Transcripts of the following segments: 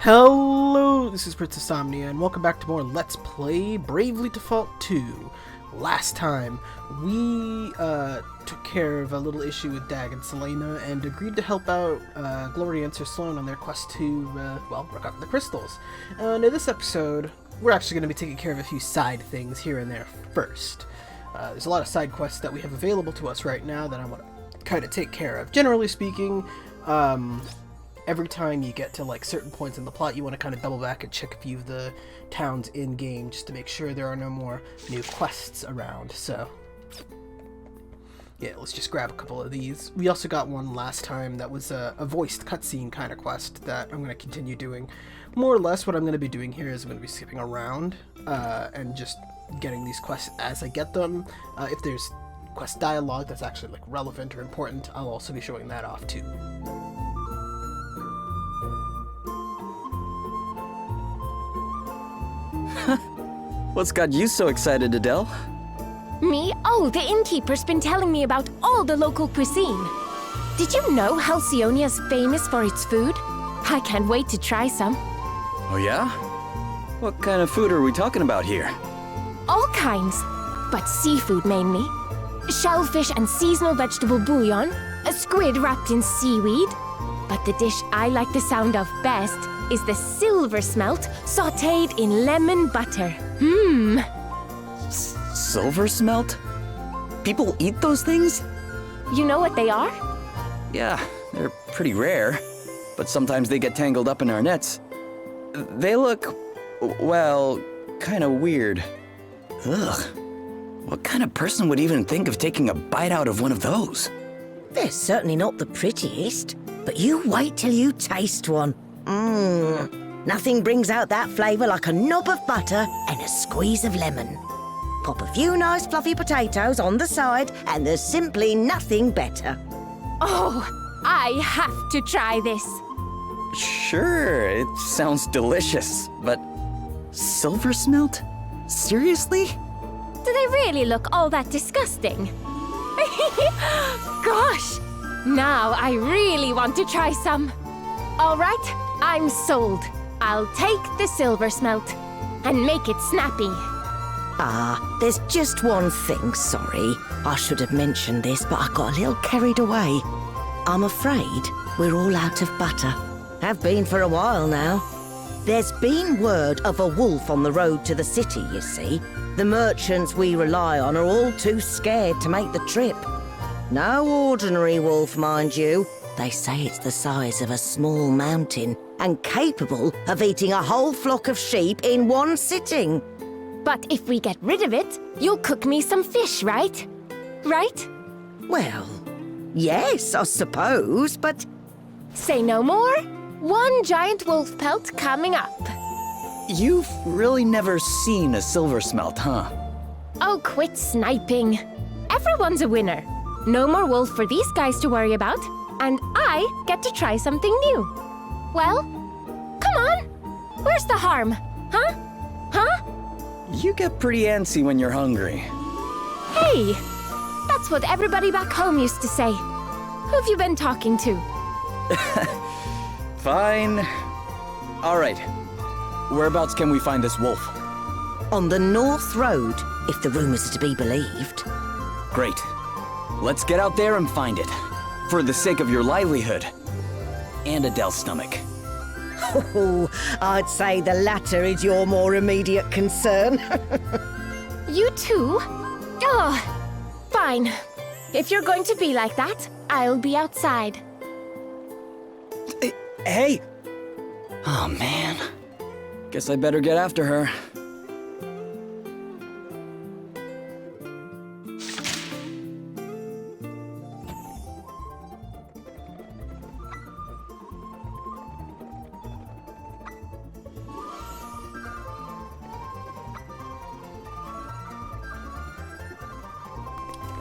Hello, this is Princess Omnia, and welcome back to more Let's Play Bravely Default 2. Last time, we took care of a little issue with Dag and Selena, and agreed to help out Gloria and Sir Sloan on their quest to, recover the crystals. In this episode, we're actually going to be taking care of a few side things here and there first. There's a lot of side quests that we have available to us right now that I want to kind of take care of. Generally speaking, every time you get to like certain points in the plot, you want to kind of double back and check a few of the towns in game just to make sure there are no more new quests around. So yeah, let's just grab a couple of these. We also got one last time that was a voiced cutscene kind of quest that I'm going to continue doing. More or less what I'm going to be doing here is I'm going to be skipping around and just getting these quests as I get them. If there's quest dialogue that's actually like relevant or important, I'll also be showing that off too. What's got you so excited, Adele? Me? Oh, the innkeeper's been telling me about all the local cuisine. Did you know Halcyonia's famous for its food? I can't wait to try some. Oh yeah? What kind of food are we talking about here? All kinds, but seafood mainly. Shellfish and seasonal vegetable bouillon, a squid wrapped in seaweed. But the dish I like the sound of best is the silver smelt sautéed in lemon butter. Silver smelt? People eat those things? You know what they are? Yeah, they're pretty rare, but sometimes they get tangled up in our nets. They look, well, kind of weird. Ugh. What kind of person would even think of taking a bite out of one of those? They're certainly not the prettiest, but you wait till you taste one. Nothing brings out that flavour like a knob of butter and a squeeze of lemon. Pop a few nice fluffy potatoes on the side and there's simply nothing better. Oh, I have to try this. Sure, it sounds delicious, but silver smelt? Seriously? Do they really look all that disgusting? Gosh, now I really want to try some. All right, I'm sold. I'll take the silver smelt and make it snappy. There's just one thing, sorry. I should have mentioned this, but I got a little carried away. I'm afraid we're all out of butter. Have been for a while now. There's been word of a wolf on the road to the city, you see. The merchants we rely on are all too scared to make the trip. No ordinary wolf, mind you. They say it's the size of a small mountain and capable of eating a whole flock of sheep in one sitting. But if we get rid of it, you'll cook me some fish, right? Right? Well, yes, I suppose, but... Say no more. One giant wolf pelt coming up. You've really never seen a silver smelt, huh? Oh, quit sniping. Everyone's a winner. No more wolf for these guys to worry about, and I get to try something new. Well, come on. Where's the harm? Huh? Huh? You get pretty antsy when you're hungry. Hey, that's what everybody back home used to say. Who've you been talking to? Fine. All right. Whereabouts can we find this wolf? On the North Road, if the rumours are to be believed. Great. Let's get out there and find it. For the sake of your livelihood. And Adele's stomach. Oh, I'd say the latter is your more immediate concern. You too? Oh, fine. If you're going to be like that, I'll be outside. Hey! Oh, man. Guess I better get after her.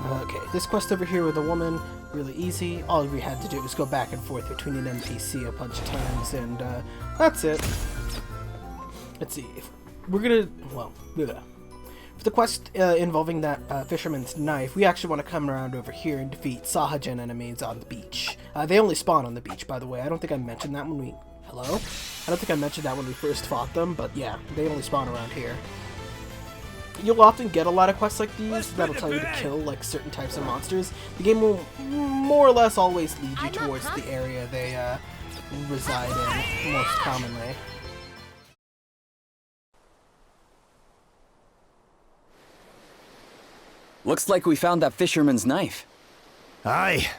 Okay, this quest over here with a woman, really easy. All we had to do was go back and forth between an NPC a bunch of times, and that's it. Let's see, if we're gonna, for the quest involving that fisherman's knife, we actually want to come around over here and defeat Sahajan enemies on the beach. They only spawn on the beach, by the way. I don't think I mentioned that when we Hello? I don't think I mentioned that when we first fought them, but yeah, they only spawn around here. You'll often get a lot of quests like these that'll tell you to kill like certain types of monsters. The game will more or less always lead you towards the area they reside in most commonly. Looks like we found that fisherman's knife. Aye.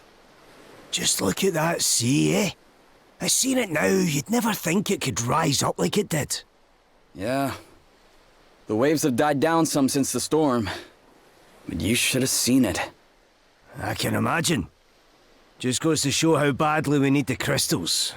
Just look at that sea, eh? I seen it now, you'd never think it could rise up like it did. Yeah. The waves have died down some since the storm. But you should have seen it. I can imagine. Just goes to show how badly we need the crystals.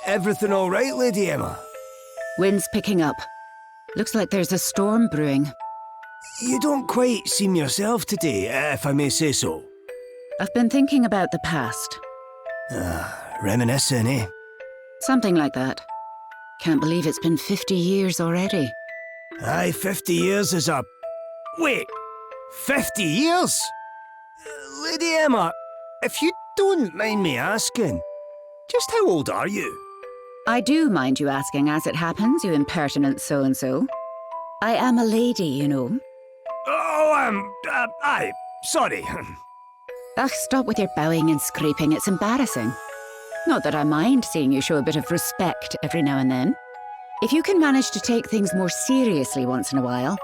Everything all right, Lady Emma? Wind's picking up. Looks like there's a storm brewing. You don't quite seem yourself today, if I may say so. I've been thinking about the past. Reminiscing, eh? Something like that. Can't believe it's been 50 years already. Aye, 50 years is a... Wait! 50 years? Lady Emma, if you don't mind me asking, just how old are you? I do mind you asking as it happens, you impertinent so-and-so. I am a lady, you know. Oh, aye, sorry. Ugh, stop with your bowing and scraping, it's embarrassing. Not that I mind seeing you show a bit of respect every now and then. If you can manage to take things more seriously once in a while,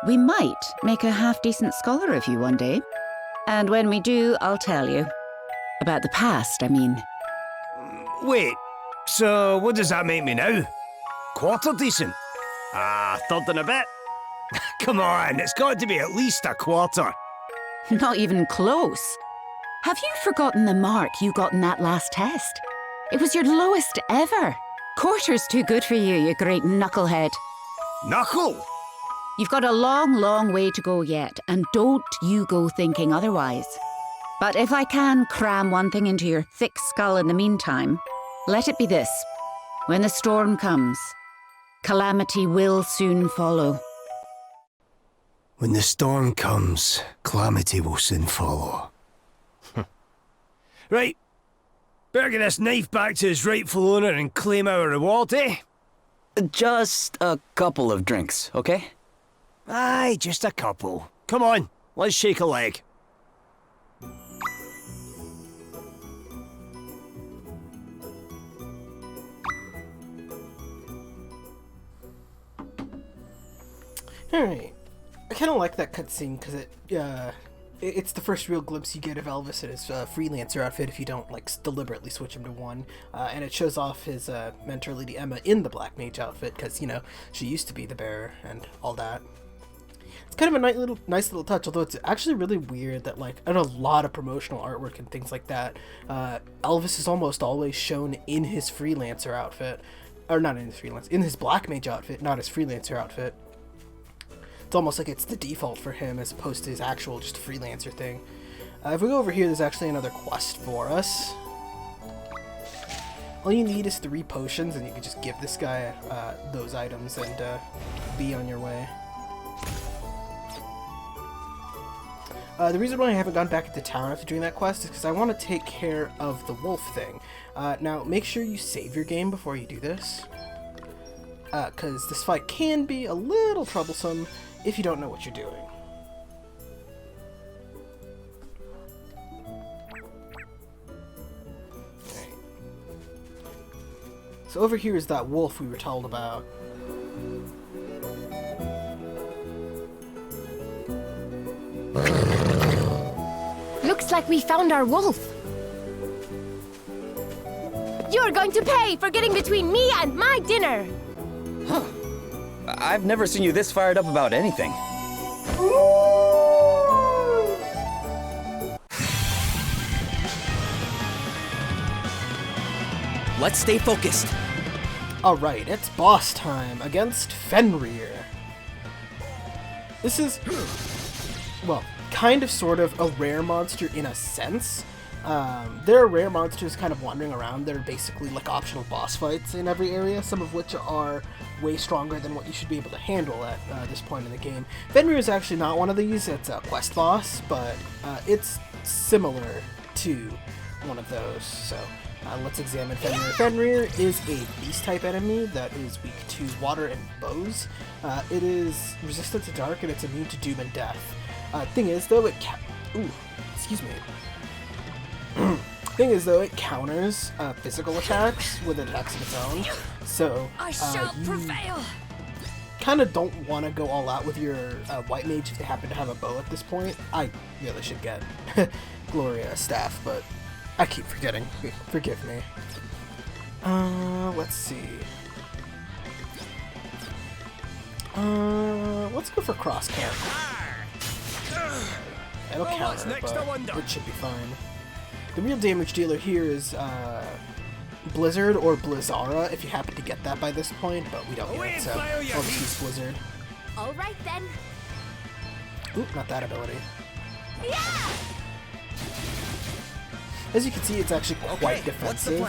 we might make a half-decent scholar of you one day. And when we do, I'll tell you. About the past, I mean. Wait, so what does that make me now? Quarter decent? Third and a bit? Come on, it's got to be at least a quarter. Not even close. Have you forgotten the mark you got in that last test? It was your lowest ever. Quarter's too good for you, you great knucklehead. Knuckle? You've got a long, long way to go yet, and don't you go thinking otherwise. But if I can cram one thing into your thick skull in the meantime, let it be this. When the storm comes, calamity will soon follow. When the storm comes, calamity will soon follow. Right. Better get this knife back to its rightful owner and claim our reward, eh? Just a couple of drinks, okay? Aye, just a couple. Come on, let's shake a leg. Alright. I kind of like that cutscene because it's the first real glimpse you get of Elvis in his freelancer outfit if you don't like deliberately switch him to one, and it shows off his mentor Lady Emma in the Black Mage outfit because you know she used to be the bearer and all that. It's kind of a nice little touch, although it's actually really weird that like in a lot of promotional artwork and things like that, Elvis is almost always shown in his freelancer outfit, or not in his freelancer, in his Black Mage outfit, not his freelancer outfit. It's almost like it's the default for him as opposed to his actual just freelancer thing. If we go over here, there's actually another quest for us. All you need is 3 potions, and you can just give this guy those items and be on your way. The reason why I haven't gone back into town after doing that quest is because I want to take care of the wolf thing. Now, make sure you save your game before you do this, because this fight can be a little troublesome if you don't know what you're doing. Right. So over here is that wolf we were told about. Looks like we found our wolf. You're going to pay for getting between me and my dinner. I've never seen you this fired up about anything. Let's stay focused. Alright, it's boss time against Fenrir. This is, well, kind of sort of a rare monster in a sense. There are rare monsters kind of wandering around. They're basically like optional boss fights in every area, some of which are way stronger than what you should be able to handle at this point in the game. Fenrir is actually not one of these. It's a quest boss, but it's similar to one of those. So let's examine Fenrir. Fenrir is a beast-type enemy that is weak to water and bows. It is resistant to dark, and it's immune to doom and death. Thing is, though, it counters physical attacks with attacks of its own. So you kind of don't want to go all out with your white mage if they happen to have a bow at this point. I really should get Gloria staff, but I keep forgetting. Forgive me. Let's see. Let's go for cross count. It'll counter, but it should be fine. The real damage dealer here is Blizzard or Blizzara, if you happen to get that by this point, but we don't yet, so I'll just use Blizzard. Alright then. Oop, not that ability. Yeah! As you can see, it's actually quite defensive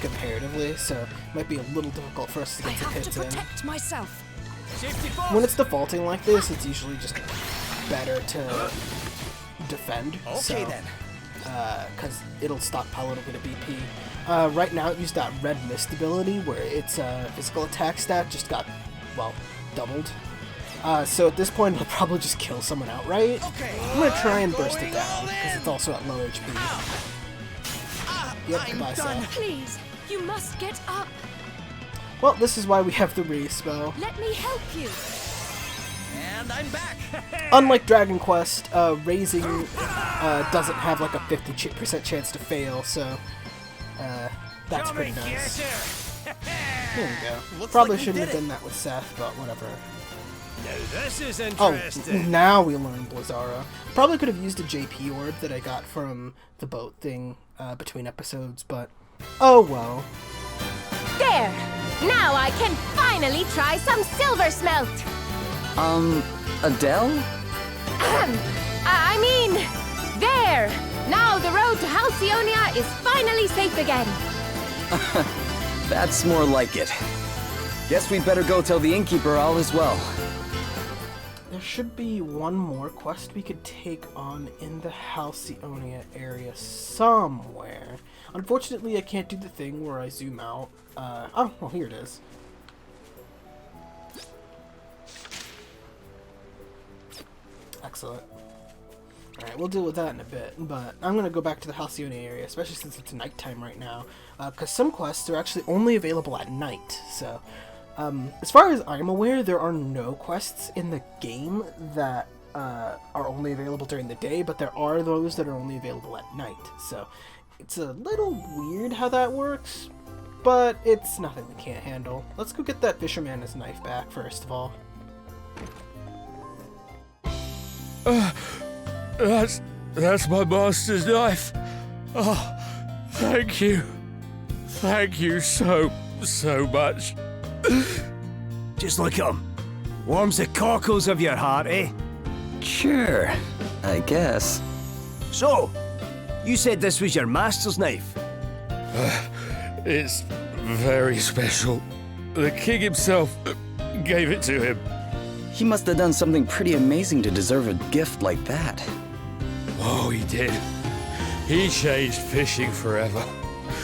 comparatively, so it might be a little difficult for us to get some hits in. myself. When it's defaulting like this, it's usually just better to defend. Okay, then. Because it'll stockpile a little bit of BP. Right now, it used that red mist ability where its physical attack stat just got, well, doubled. So at this point, it'll probably just kill someone outright. I'm gonna try and burst it down because it's also at low HP. Yep, goodbye, Seth. Please, you must get up. Well, this is why we have the raise spell. Let me help you. And I'm back. Unlike Dragon Quest, raising doesn't have like a 50% chance to fail, so that's pretty nice. There we go. Probably shouldn't have done that with Seth, but whatever. Now this is interesting. Oh, now we learn Blizzara. Probably could have used a JP orb that I got from the boat thing between episodes, but oh well. There! Now I can finally try some silver smelt! Adele? I mean, there! Now the road to Halcyonia is finally safe again! That's more like it. Guess we better go tell the innkeeper all is well. There should be one more quest we could take on in the Halcyonia area somewhere. Unfortunately, I can't do the thing where I zoom out. Oh, well, here it is. Excellent. Alright, we'll deal with that in a bit, but I'm going to go back to the Halcyonia area, especially since it's nighttime right now, because some quests are actually only available at night, so... as far as I'm aware, there are no quests in the game that are only available during the day, but there are those that are only available at night, so it's a little weird how that works, but it's nothing we can't handle. Let's go get that fisherman's knife back, first of all. That's my master's knife. Oh, thank you. Thank you so much. Just look at him. Warms the cockles of your heart, eh? Sure, I guess. So, you said this was your master's knife? It's very special. The king himself gave it to him. He must have done something pretty amazing to deserve a gift like that. Oh, he did. He changed fishing forever.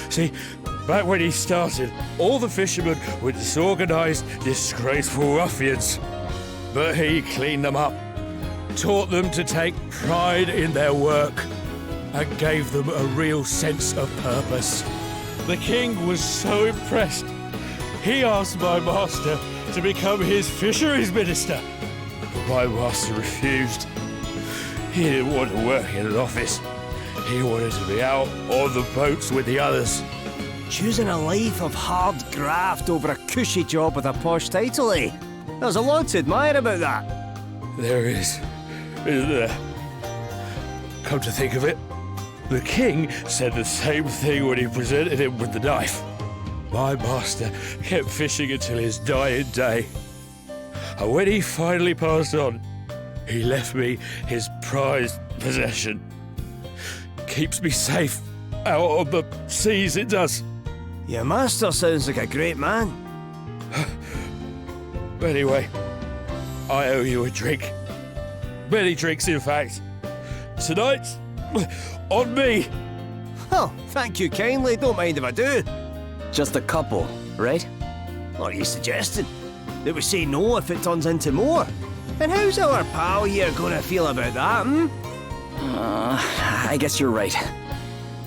See, back when he started, all the fishermen were disorganized, disgraceful ruffians. But he cleaned them up, taught them to take pride in their work, and gave them a real sense of purpose. The king was so impressed, he asked my master to become his fisheries minister. But my master refused. He didn't want to work in an office. He wanted to be out on the boats with the others. Choosing a life of hard graft over a cushy job with a posh title, eh? There's a lot to admire about that. There is, isn't there? Come to think of it, the king said the same thing when he presented him with the knife. My master kept fishing until his dying day. And when he finally passed on, he left me his prized possession. keeps me safe out on the seas, it does. Your master sounds like a great man. Anyway, I owe you a drink. Many drinks, in fact. Tonight's on me. Oh, thank you kindly. Don't mind if I do. Just a couple, right? What are you suggesting? That we say no if it turns into more? And how's our pal here gonna feel about that, I guess you're right.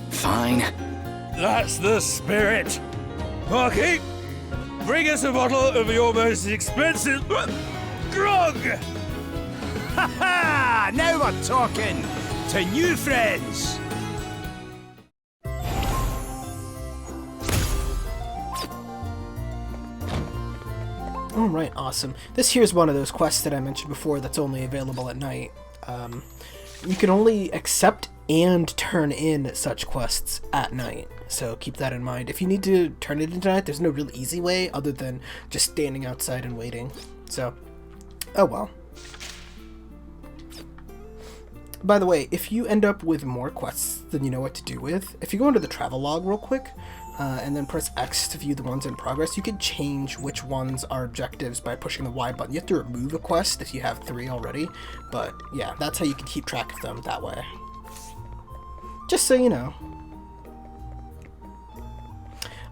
Fine. That's the spirit. Marky, bring us a bottle of your most expensive grog. Ha ha! Now we're talking to new friends. Alright, awesome. This here's one of those quests that I mentioned before that's only available at night. You can only accept and turn in such quests at night, so keep that in mind. If you need to turn it in tonight, there's no real easy way other than just standing outside and waiting. So, oh well. By the way, if you end up with more quests than you know what to do with, if you go into the travel log real quick, and then press X to view the ones in progress, you can change which ones are objectives by pushing the Y button. You have to remove a quest if you have 3 already, but yeah, that's how you can keep track of them that way. Just so you know.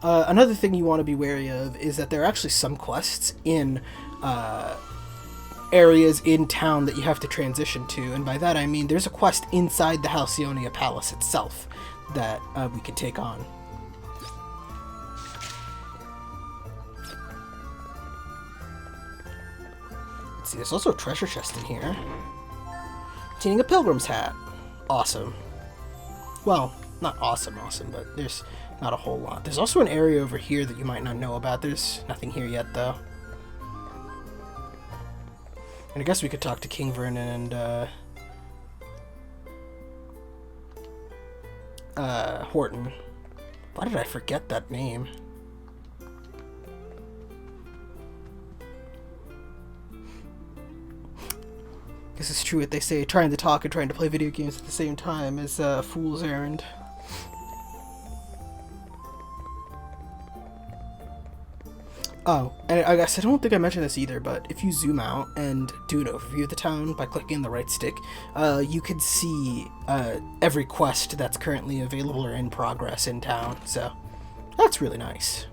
Another thing you want to be wary of is that there are actually some quests in areas in town that you have to transition to, and by that I mean there's a quest inside the Halcyonia Palace itself that we can take on. Let's see, there's also a treasure chest in here containing a pilgrim's hat. Awesome. Well, not awesome, but there's not a whole lot. There's also an area over here that you might not know about. There's nothing here yet, though. And I guess we could talk to King Vernon and Horton. Why did I forget that name? This is true what they say, trying to talk and trying to play video games at the same time is a fool's errand. Oh, and I guess I don't think I mentioned this either, but if you zoom out and do an overview of the town by clicking the right stick, you can see every quest that's currently available or in progress in town, so that's really nice.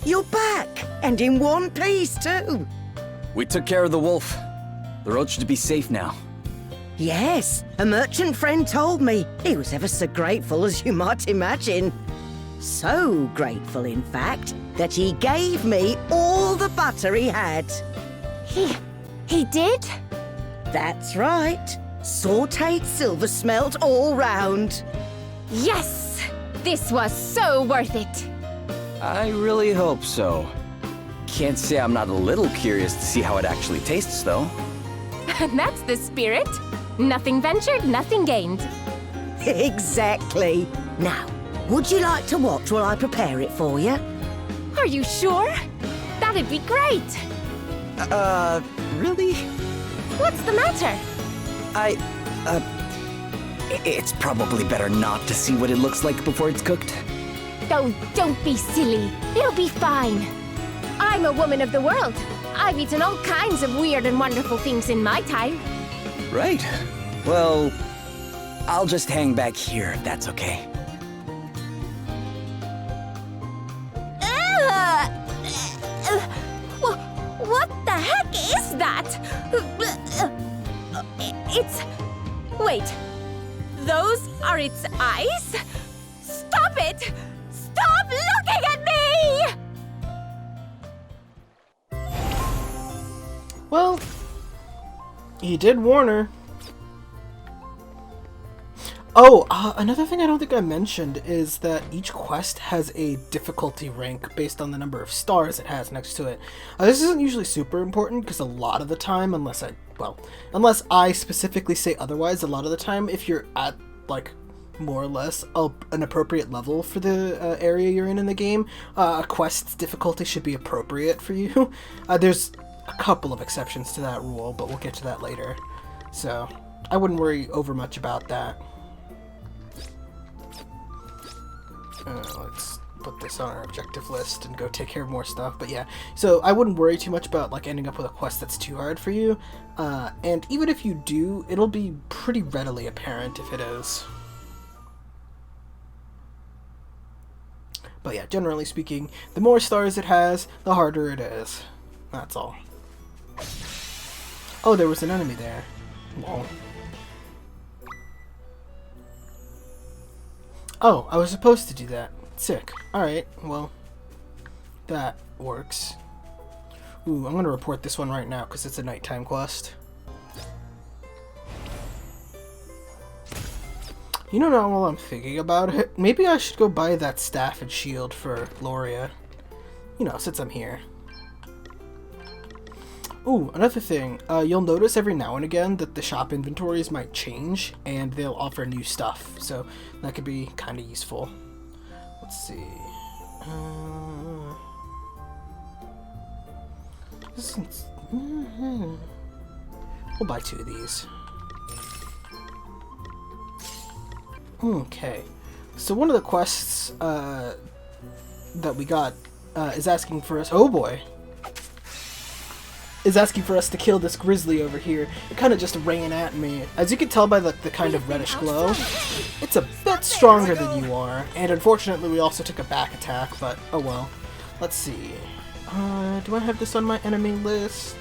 You're back, and in one piece too. We took care of the wolf. The road should be safe now. Yes, a merchant friend told me. He was ever so grateful, as you might imagine. So grateful, in fact, that he gave me all the butter he had. He did? That's right. Sautéed silver smelt all round. Yes! This was so worth it. I really hope so. Can't say I'm not a little curious to see how it actually tastes, though. That's the spirit. Nothing ventured, nothing gained. Exactly. Now, would you like to watch while I prepare it for you? Are you sure? That'd be great. Really? What's the matter? It's probably better not to see what it looks like before it's cooked. Oh, don't be silly. It'll be fine. I'm a woman of the world. I've eaten all kinds of weird and wonderful things in my time. Right. Well, I'll just hang back here if that's okay. What the heck is that? It's... Wait. Those are its eyes? Stop it! Stop looking at me! Well, he did warn her. Oh, another thing I don't think I mentioned is that each quest has a difficulty rank based on the number of stars it has next to it. This isn't usually super important because a lot of the time, unless I specifically say otherwise, a lot of the time if you're at, like, more or less an appropriate level for the area you're in the game, a quest's difficulty should be appropriate for you. There's a couple of exceptions to that rule, but we'll get to that later. So I wouldn't worry over much about that. Let's put this on our objective list and go take care of more stuff. But yeah, so I wouldn't worry too much about like ending up with a quest that's too hard for you. And even if you do, it'll be pretty readily apparent if it is. But yeah, generally speaking, the more stars it has, the harder it is. That's all. Oh, there was an enemy there. Lol. Oh, I was supposed to do that. Sick. Alright, well, that works. Ooh, I'm gonna report this one right now because it's a nighttime quest. You know, now while I'm thinking about it, maybe I should go buy that staff and shield for Gloria. You know, since I'm here. Ooh, another thing, you'll notice every now and again that the shop inventories might change, and they'll offer new stuff, so that could be kind of useful. Let's see. We'll buy 2 of these. Okay, so one of the quests that we got is asking for us. Oh boy. Is asking for us to kill this grizzly over here. It kind of just ran at me. As you can tell by the kind of reddish glow, it's a bit stronger than you are. And unfortunately, we also took a back attack, but oh well. Let's see. Do I have this on my enemy list?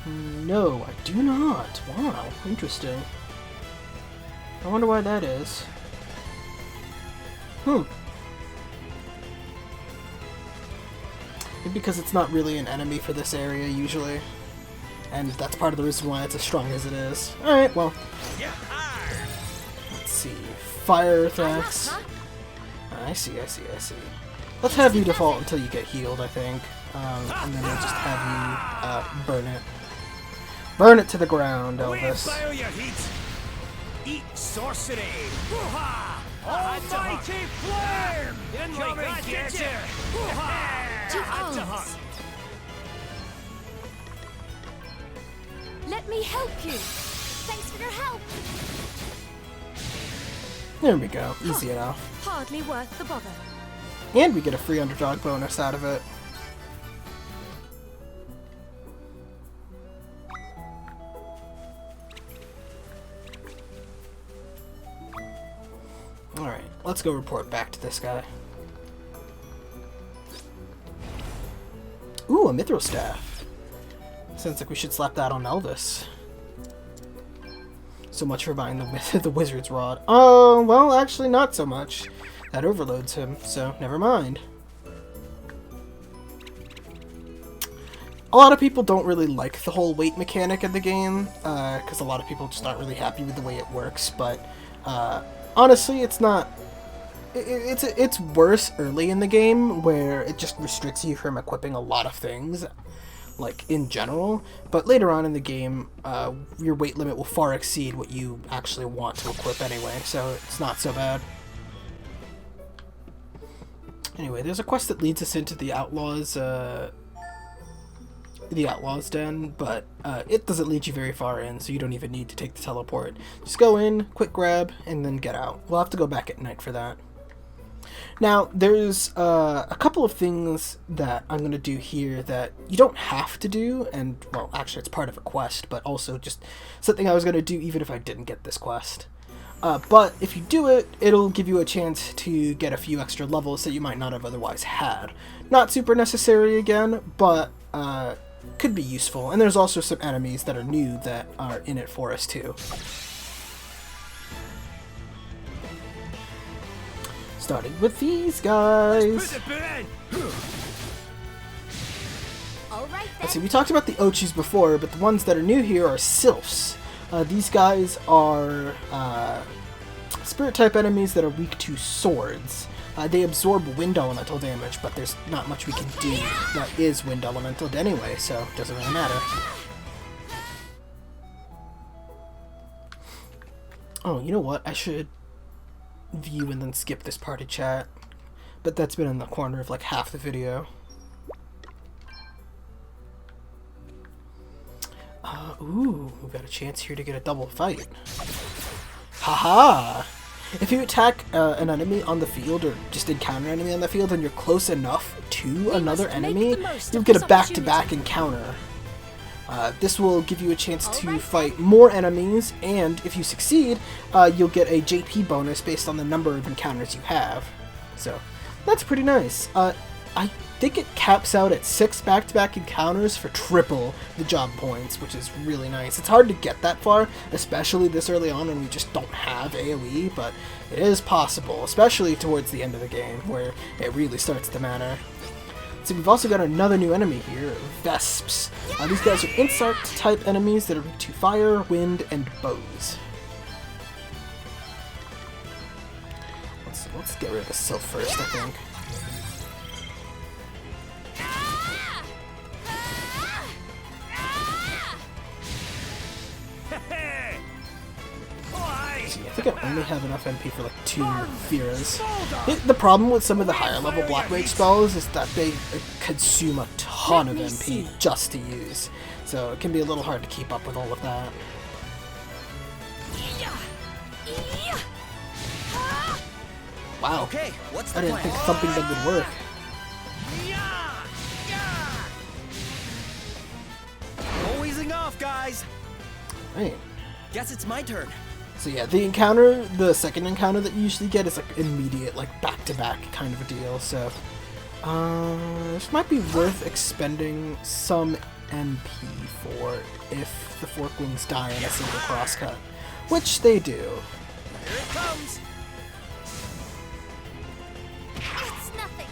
No, I do not. Wow, interesting. I wonder why that is. Because it's not really an enemy for this area, usually. And that's part of the reason why it's as strong as it is. Alright, well. Let's see. Fire attacks. I see. Let's have you default until you get healed, I think. And then we'll just have you burn it. Burn it to the ground, Elvis. Eat sorcery! Almighty flame! Come and get you! Let me help you. Thanks for your help. There we go. Easy enough. Hardly worth the bother. And we get a free underdog bonus out of it. Alright, let's go report back to this guy. Ooh, a mithril staff. Sounds like we should slap that on Elvis. So much for buying the wizard's rod. Oh, well, actually not so much. That overloads him, so never mind. A lot of people don't really like the whole weight mechanic in the game, because a lot of people just aren't really happy with the way it works, but honestly, it's not... It's worse early in the game, where it just restricts you from equipping a lot of things, like, in general. But later on in the game, your weight limit will far exceed what you actually want to equip anyway, so it's not so bad. Anyway, there's a quest that leads us into the Outlaws' Den, but it doesn't lead you very far in, so you don't even need to take the teleport. Just go in, quick grab, and then get out. We'll have to go back at night for that. Now, there's a couple of things that I'm going to do here that you don't have to do, and, well, actually it's part of a quest, but also just something I was going to do even if I didn't get this quest. But if you do it, it'll give you a chance to get a few extra levels that you might not have otherwise had. Not super necessary again, but could be useful. And there's also some enemies that are new that are in it for us too. Starting with these guys. Let's see, we talked about the Ochis before, but the ones that are new here are Sylphs. These guys are spirit-type enemies that are weak to swords. They absorb wind elemental damage, but there's not much we can do that is wind elemental anyway, so it doesn't really matter. Oh, you know what? I should view and then skip this party chat, but that's been in the corner of like half the video. Ooh, we've got a chance here to get a double fight. Haha! If you attack an enemy on the field, or just encounter an enemy on the field, and you're close enough to another enemy, you'll get a back-to-back encounter. This will give you a chance to fight more enemies, and if you succeed, you'll get a JP bonus based on the number of encounters you have. So, that's pretty nice. I think it caps out at 6 back-to-back encounters for triple the job points, which is really nice. It's hard to get that far, especially this early on when we just don't have AoE, but it is possible, especially towards the end of the game, where it really starts to matter. So we've also got another new enemy here, Vesps. These guys are insect-type enemies that are weak to fire, wind, and bows. Let's get rid of the Sylph first, I think. I think I only have enough MP for like 2 Firas. The problem with some of the higher level block break spells is that they consume a ton of MP just to use. So it can be a little hard to keep up with all of that. Wow, Okay, what's the I didn't plan? think thumping them would work. No easing off, guys. Right. Guess it's my turn. So yeah, the second encounter that you usually get is like immediate, like back-to-back kind of a deal, so this might be worth expending some MP for if the Forklings die in a single crosscut, which they do. Here it comes. It's nothing.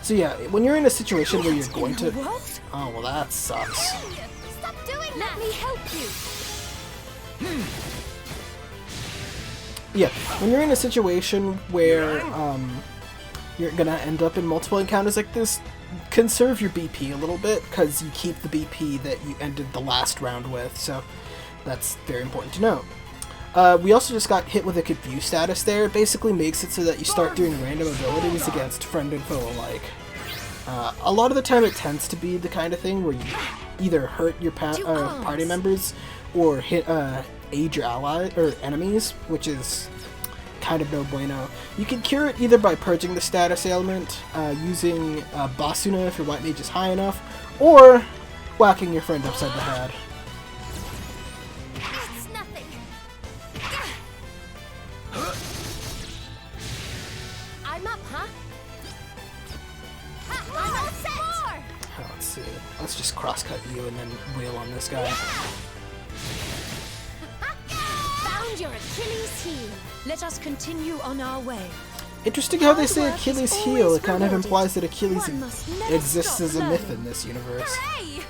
So yeah, when you're in a situation where you're going to... Oh, well that sucks. Stop doing that. Let me help you. Yeah, when you're in a situation where you're gonna end up in multiple encounters like this, conserve your BP a little bit, because you keep the BP that you ended the last round with, so that's very important to note. We also just got hit with a confuse status there. It basically makes it so that you start doing random abilities against friend and foe alike. A lot of the time it tends to be the kind of thing where you either hurt your party members or hit aid your ally or enemies, which is kind of no bueno. You can cure it either by purging the status ailment, using Basuna if your white mage is high enough, or whacking your friend upside the head. It's nothing. I'm up, huh? I'm all set. Let's see. Let's just crosscut you and then wheel on this guy. Found your Achilles heel. Let us continue on our way. Interesting how they Hard say work Achilles is heel. always It kind of rewarded. implies that Achilles One must never exists stop as a myth learning. in this universe. Hooray!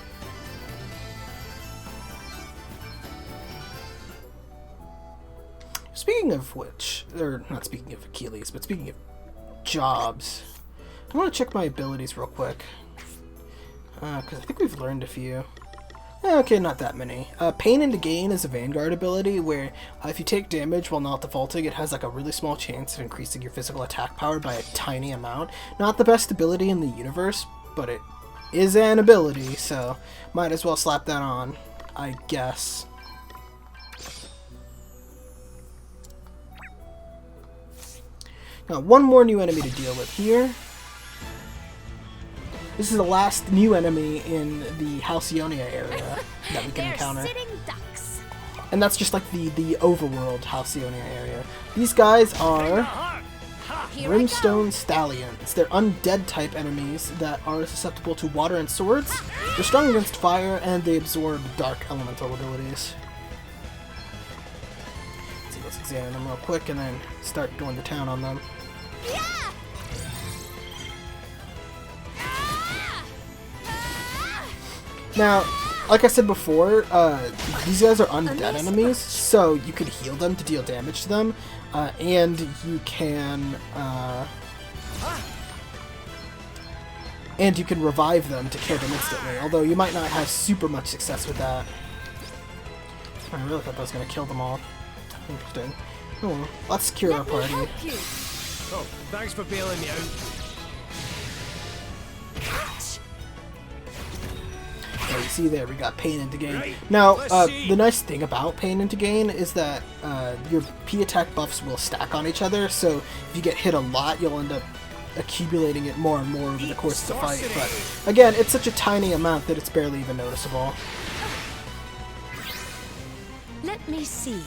Speaking of which, or not speaking of Achilles, but speaking of jobs, I want to check my abilities real quick. Because I think we've learned a few. Okay, not that many. Pain into Gain is a Vanguard ability where if you take damage while not defaulting, it has like a really small chance of increasing your physical attack power by a tiny amount. Not the best ability in the universe, but it is an ability, so might as well slap that on, I guess. Got one more new enemy to deal with here. This is the last new enemy in the Halcyonia area that we can They're encounter. sitting ducks. And that's just like the overworld Halcyonia area. These guys are Here Brimstone Stallions. They're undead type enemies that are susceptible to water and swords. They're strong against fire and they absorb dark elemental abilities. So let's examine them real quick and then start going to town on them. I go. Now, like I said before, these guys are undead enemies, so you could heal them to deal damage to them, and you can revive them to kill them instantly, although you might not have super much success with that. I really thought that was going to kill them all. Interesting. Oh well, let's secure our party. Oh, thanks for bailing me out. Yeah, see there, we got Pain into Gain. Now, the nice thing about Pain into Gain is that your P attack buffs will stack on each other, so if you get hit a lot, you'll end up accumulating it more and more over the course of the fight. But again, it's such a tiny amount that it's barely even noticeable. Let me see.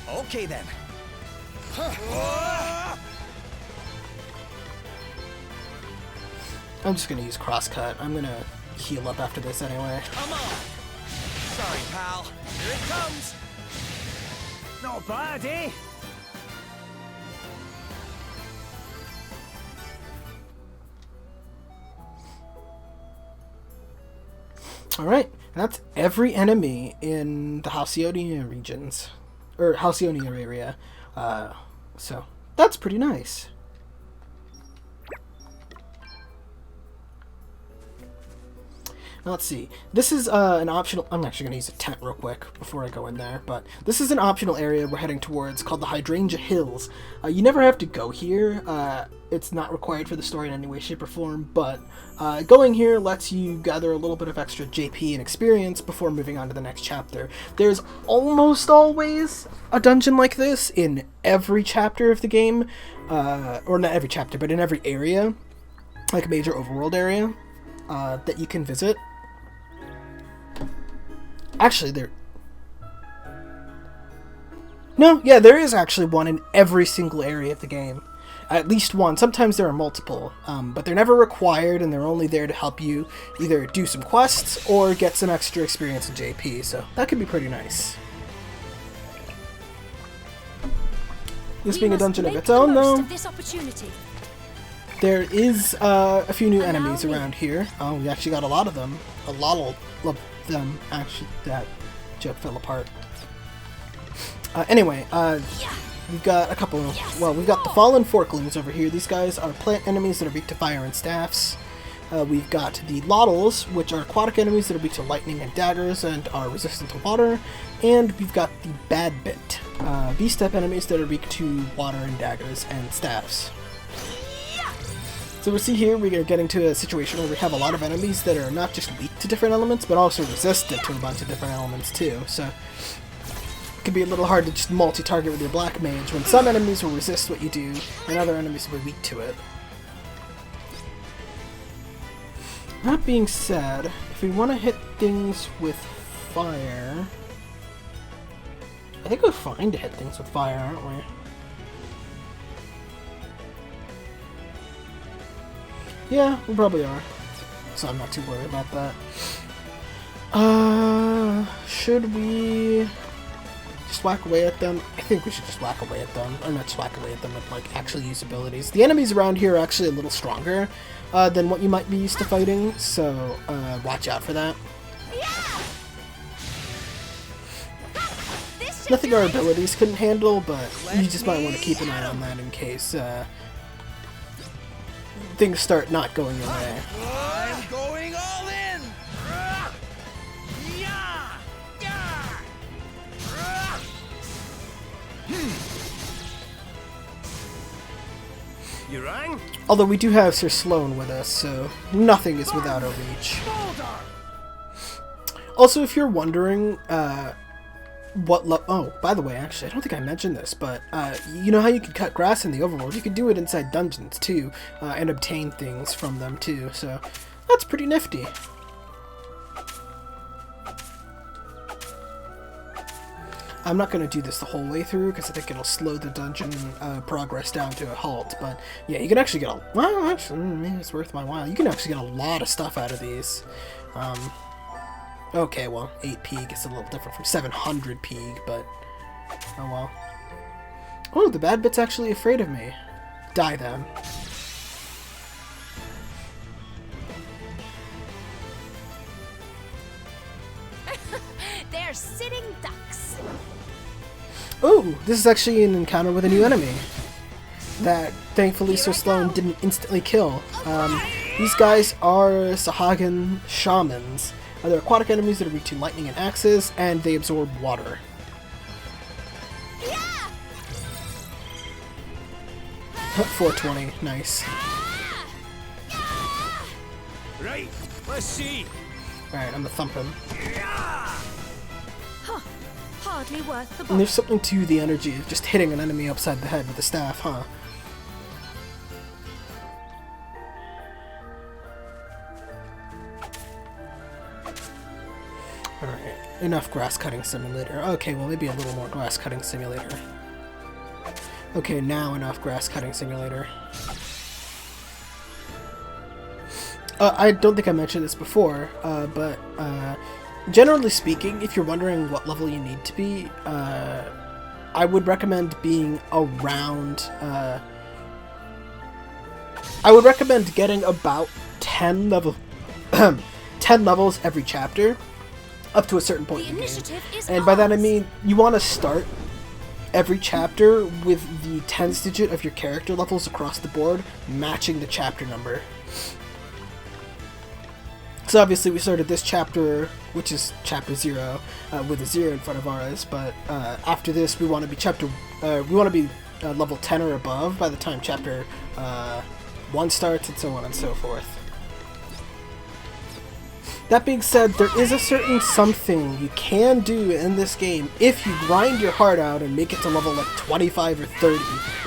Okay then. I'm just gonna use Crosscut. I'm gonna heal up after this anyway. Come on. Sorry, pal. Here it comes. Not bad, eh? Alright, that's every enemy in the Halcyonia regions. Or Halcyonia area. So, that's pretty nice. Now let's see. This is an optional... I'm actually going to use a tent real quick before I go in there, but this is an optional area we're heading towards called the Hydrangea Hills. You never have to go here. It's not required for the story in any way, shape, or form, but going here lets you gather a little bit of extra JP and experience before moving on to the next chapter. There's almost always a dungeon like this in every chapter of the game, or not every chapter, but in every area, like a major overworld area, that you can visit. Actually, there is actually one in every single area of the game. At least one. Sometimes there are multiple, but they're never required, and they're only there to help you either do some quests or get some extra experience in JP, so that could be pretty nice. This being a dungeon of its own, though, there is a few new enemies around here. Oh, we actually got a lot of them. A lot of them, actually. That joke fell apart. Anyway, we've got a couple of... Well, we've got the Fallen Forklings over here. These guys are plant enemies that are weak to fire and staffs. We've got the Lottles, which are aquatic enemies that are weak to lightning and daggers and are resistant to water. And we've got the Bad Bit, B-step enemies that are weak to water and daggers and staffs. So we see here we are getting to a situation where we have a lot of enemies that are not just weak to different elements, but also resistant to a bunch of different elements too. So it can be a little hard to just multi-target with your Black Mage when some enemies will resist what you do and other enemies will be weak to it. That being said, if we want to hit things with fire... I think we're fine to hit things with fire, aren't we? Yeah, we probably are. So I'm not too worried about that. Should we just whack away at them? I think we should just whack away at them. Or not just whack away at them, but like actually use abilities. The enemies around here are actually a little stronger than what you might be used to fighting, so watch out for that. Nothing our abilities couldn't handle, but you just might want to keep an eye on that in case things start not going your way. I'm going all in! You rang? Although we do have Sir Sloan with us, so nothing is without our reach. Also, if you're wondering, oh, by the way, actually, I don't think I mentioned this, but you know how you can cut grass in the overworld? You can do it inside dungeons, too, and obtain things from them, too, so that's pretty nifty. I'm not going to do this the whole way through, because I think it'll slow the dungeon progress down to a halt, but yeah, you can actually get well, actually, maybe it's worth my while. You can actually get a lot of stuff out of these. Okay, well, 8 Peeg is a little different from 700 Peeg, but oh well. Oh, the Bad Bit's actually afraid of me. Die them. They're sitting ducks. Oh, this is actually an encounter with a new enemy that thankfully Sir Sloan didn't instantly kill. These guys are Sahagan Shamans. They're aquatic enemies that are weak to lightning and axes, and they absorb water. 420, nice. Right, let's see. Alright, I'm gonna thump him. Hardly worth the And bother. there's something to the energy of just hitting an enemy upside the head with a staff, huh? Alright, enough grass cutting simulator. Okay, well maybe a little more grass cutting simulator. Okay, now enough grass cutting simulator. I don't think I mentioned this before, but generally speaking, if you're wondering what level you need to be, I would recommend being around. I would recommend getting about 10 levels every chapter, up to a certain point The in the game. initiative is And by that I ours. mean you want to start every chapter with the tens digit of your character levels across the board matching the chapter number. So obviously we started this chapter, which is chapter 0, with a 0 in front of ours. But after this, we want to be level 10 or above by the time chapter 1 starts, and so on and so forth. That being said, there is a certain something you can do in this game if you grind your heart out and make it to level like 25 or 30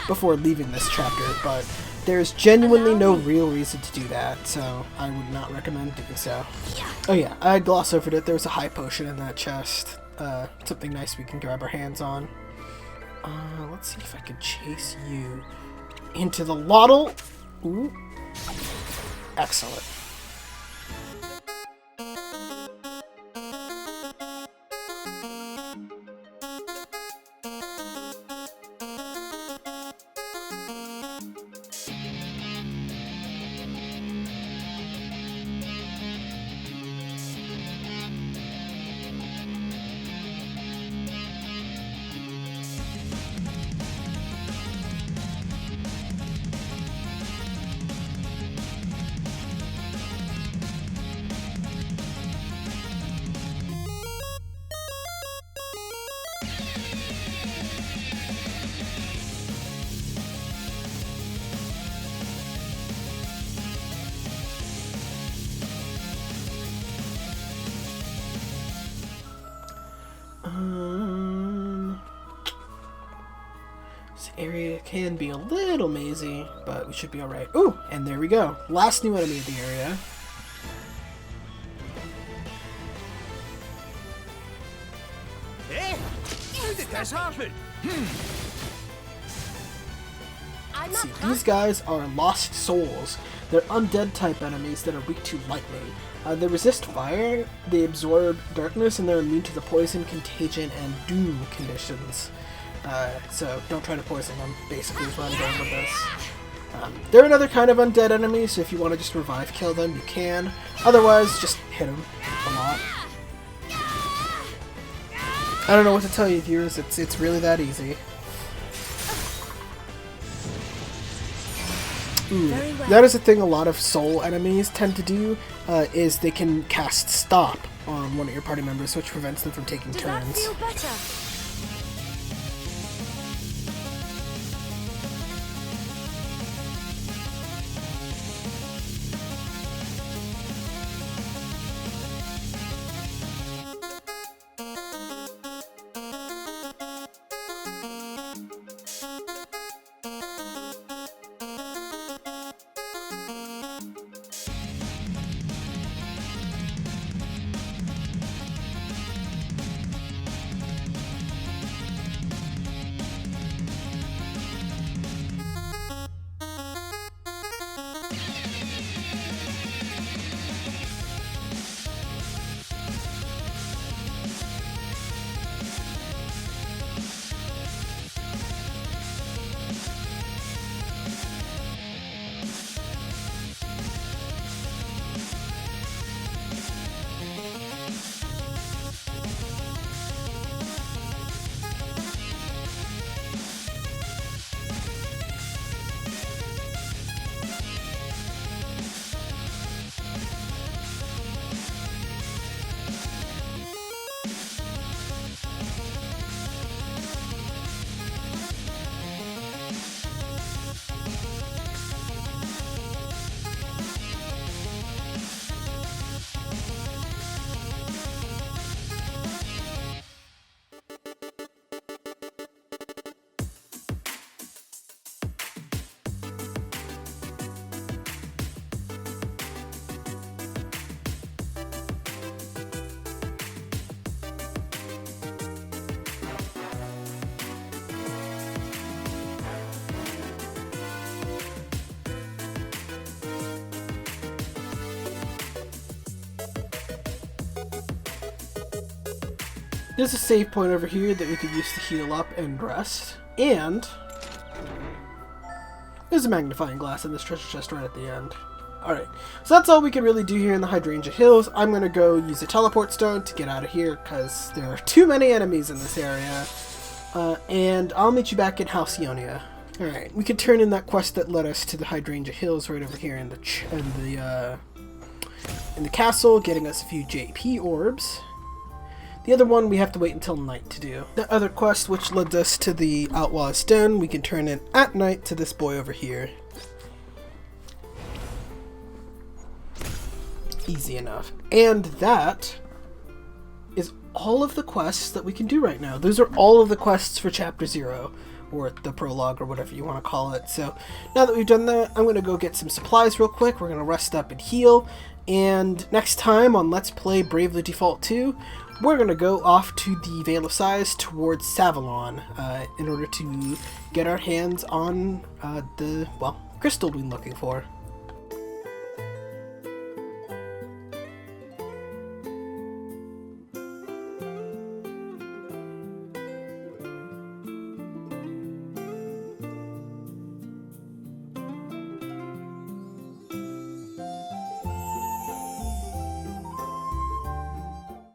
before leaving this chapter. But there's genuinely no real reason to do that, so I would not recommend doing so. Oh yeah, I glossed over it. There was a high potion in that chest. Something nice we can grab our hands on. Let's see if I can chase you into the Lottle. Ooh. Excellent. This area can be a little mazy, but we should be alright. Ooh, and there we go. Last new enemy of the area. Eh? How did this happen? I'm See, up, these guys are lost souls. They're undead type enemies that are weak to lightning. They resist fire, they absorb darkness, and they're immune to the poison, contagion, and doom conditions. So don't try to poison them, basically is where I'm going with this. They're another kind of undead enemy, so if you want to just revive kill them, you can. Otherwise, just hit them a lot. I don't know what to tell you, viewers, it's really that easy. Very well. That is a thing a lot of soul enemies tend to do, is they can cast stop on one of your party members, which prevents them from taking Does that turns. feel better? There's a save point over here that we could use to heal up and rest. And there's a magnifying glass in this treasure chest right at the end. Alright, so that's all we can really do here in the Hydrangea Hills. I'm going to go use a teleport stone to get out of here because there are too many enemies in this area. And I'll meet you back in Halcyonia. Alright, we can turn in that quest that led us to the Hydrangea Hills right over here in the castle, getting us a few JP orbs. The other one we have to wait until night to do. The other quest, which led us to the Outlaw's Den, we can turn in at night to this boy over here. Easy enough. And that is all of the quests that we can do right now. Those are all of the quests for Chapter 0, or the prologue, or whatever you want to call it. So now that we've done that, I'm going to go get some supplies real quick. We're going to rest up and heal. And next time on Let's Play Bravely Default 2, we're going to go off to the Vale of Sighs towards Savalon in order to get our hands on the, well, crystal we've been looking for.